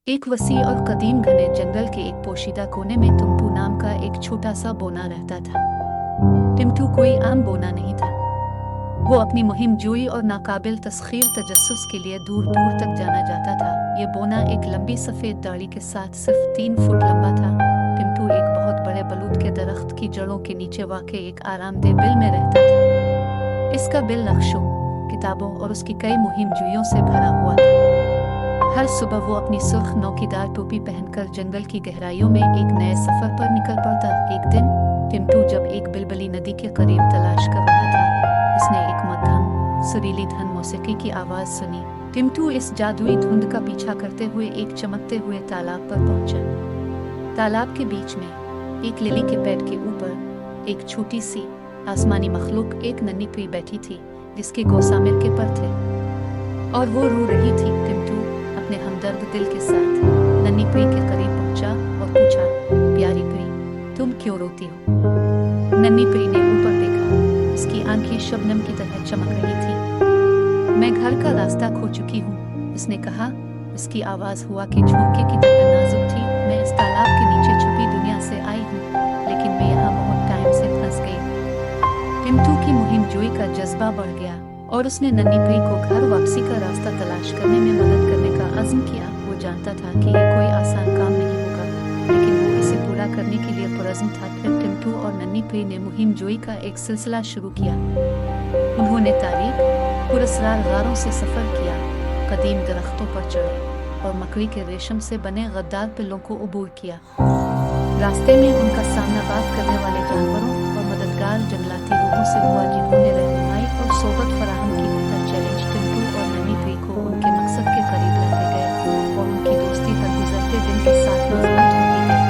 एक वसी और कदीम घने जंगल के एक पोशीदा कोने में टिम्टू नाम का एक छोटा सा बोना रहता था। टिम्टू कोई आम बोना नहीं था। वो अपनी मुहिम जोई और नाकाबिल तस्खीर तजस्सुस के लिए दूर दूर तक जाना जाता था। ये बोना एक लंबी सफ़ेद दाढ़ी के साथ सिर्फ 3 फुट लंबा था। टिम्टू एक बहुत बड़े बलूत के दरख्त की जड़ों के नीचे वाक़े एक आरामदेह बिल में रहता था। इसका बिल नक्शों, किताबों और उसकी कई मुहिम जोइयों से भरा हुआ था। हर सुबह वो अपनी सुर्ख नौकीदार टोपी पहनकर जंगल की गहराइयों में एक नए सफर पर निकल पड़ता। एक दिन टिम्टू जब एक बिलबली नदी के करीब तलाश कर रहा था, उसने एक मध्यम सुरीली धन मौसीकी की आवाज सुनी। टिम्टू इस जादुई धुंध का पीछा करते हुए एक चमकते हुए तालाब पर पहुंचा। तालाब के बीच में एक लिली के पेड़ के ऊपर एक छोटी सी आसमानी मखलूक एक नन्ही परी बैठी थी, जिसके गौसामिर के पर थे और वो रो रही थी। टिम्टू अपने हमदर्द दिल के साथ नन्ही परी के करीब पहुंचा और पूछा, प्यारी परी, तुम क्यों रोती हो? नन्ही परी ने ऊपर देखा। उसकी आंखें शबनम की तरह चमक रही थी। मैं घर का रास्ता खो चुकी हूँ, उसने कहा। उसकी आवाज हुआ कि झोंके की तरह नाजुक थी। मैं इस तालाब के नीचे छुपी दुनिया से आई हूँ, लेकिन मैं यहाँ बहुत टाइम से फंस गई। टिम्टू की मुहिम जोई का जज्बा बढ़ गया और उसने नन्ही परी को घर वापसी का रास्ता तलाश करने में मदद करने का अज़्म किया। वो जानता था कि ये कोई आसान काम नहीं होगा, लेकिन वो इसे पूरा करने के लिए पुरज़्म था। फिर टिम्टू और नन्ही परी ने मुहिम जोई का एक सिलसिला शुरू किया। उन्होंने तारीख पुरस्रार गारों से सफ़र किया, कदीम दरख्तों पर चढ़े और मकड़ी के रेशम से बने गद्दार पिल्लों को अबूर किया। रास्ते में उनका सामना बात करने वाले जानवरों और मददगार जंगलाती लोगों से हुआ, जिन्होंने रहनुमाई और सोबत फराहम की। चैलेंज टिम्टू और नन्ही परी को उनके मकसद के करीब लाते गए और उनकी दोस्ती हर गुजरते दिन के साथ मजबूत होती गई।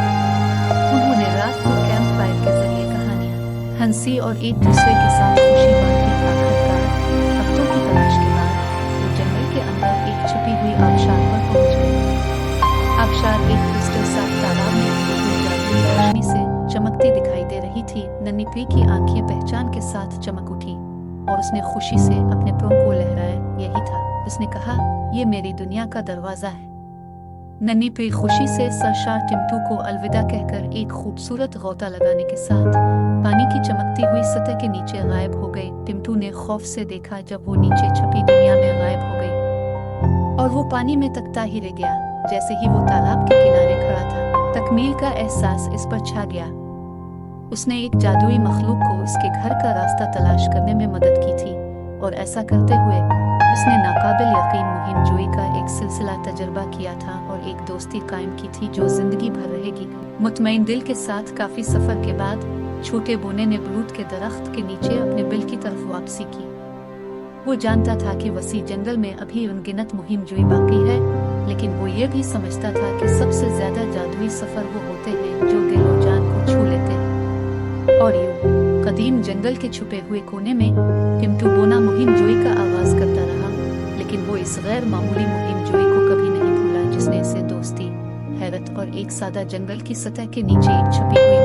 उन्होंने रात को कैंप फायर के जरिए कहानियां हंसी और एक दूसरे के साथ खुशी बांटी। आखिरकार हफ्तों की तलाश के बाद वो जंगल के अंदर एक छुपी हुई आबशार पर पहुंच गए। आबशार एक क्रिस्टल साफ तालाब में रोशनी से चमकती दिखाई दे रही थी। नन्ही परी की आंखें पहचान के साथ चमक उठी और उसने खुशी से अपने पंख को लहराया। यही था, उसने कहा, ये मेरी दुनिया का दरवाजा है। नन्ही परी खुशी से सरशार टिम्टू को अलविदा कहकर एक खूबसूरत गौता लगाने के साथ पानी की चमकती हुई सतह के नीचे गायब हो गई। टिम्टू ने खौफ से देखा जब वो नीचे छपी दुनिया में गायब हो गई और वो पानी में तकता ही रह गया। जैसे ही वो तालाब के किनारे खड़ा था, तकमील का एहसास इस पर छा गया। उसने एक जादुई मखलूक को उसके घर का रास्ता तलाश करने में मदद की थी और ऐसा करते हुए उसने नाकाबिल यकीन मुहिम जोई का एक सिलसिला तजर्बा किया था और एक दोस्ती कायम की थी जो जिंदगी भर रहेगी। मुतमईन दिल के साथ काफी सफर के बाद छोटे बोने ने बलूत के दरख्त के नीचे अपने बिल की तरफ वापसी की। वो जानता था कि वसी जंगल में अभी अनगिनत मुहिम जोई बाकी है, लेकिन वो ये भी समझता था कि सबसे ज्यादा जादुई सफर वो होते हैं जो दिल और जान को छू लेते हैं। और यूं कदीम जंगल के छुपे हुए कोने में टिम्टू बोना मुहिम जोई का आगाज करता रहा, लेकिन वो इस गैर मामूली मुहिम जोई को कभी नहीं भूला जिसने इसे दोस्ती, हैरत और एक सादा जंगल की सतह के नीचे एक छुपी हुई